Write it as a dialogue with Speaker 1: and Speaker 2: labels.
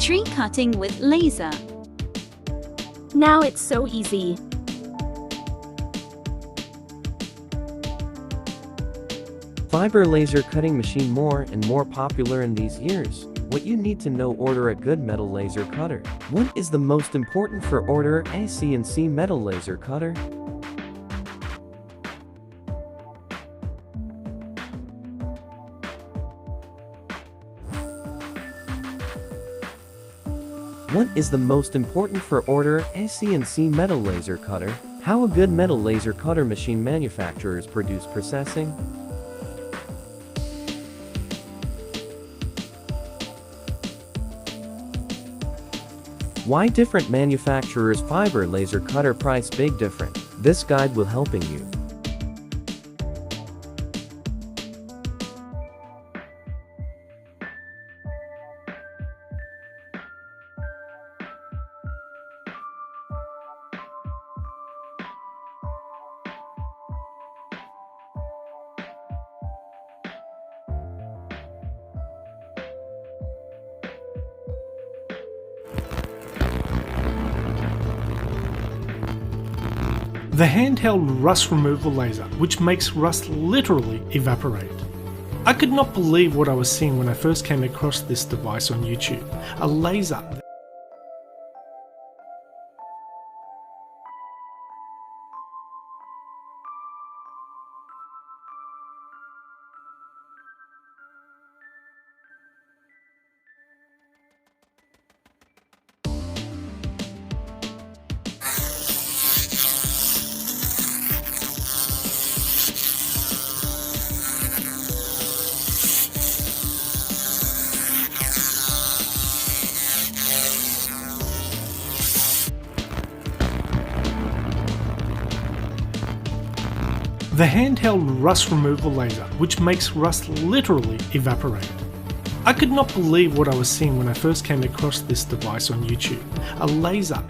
Speaker 1: Tree cutting with laser.
Speaker 2: Now it's so easy.
Speaker 3: Fiber laser cutting machine more and more popular in these years. What you need to know: order a good metal laser cutter. What is the most important for order a CNC metal laser cutter? What is the most important for order a CNC metal laser cutter? How a good metal laser cutter machine manufacturers produce processing? Why different manufacturers' fiber laser cutter price big different? This guide will helping you.
Speaker 4: The handheld rust removal laser, which makes rust literally evaporate. I could not believe what I was seeing when I first came across this device on YouTube. A laser The handheld rust removal laser, which makes rust literally evaporate. I could not believe what I was seeing when I first came across this device on YouTube. A laser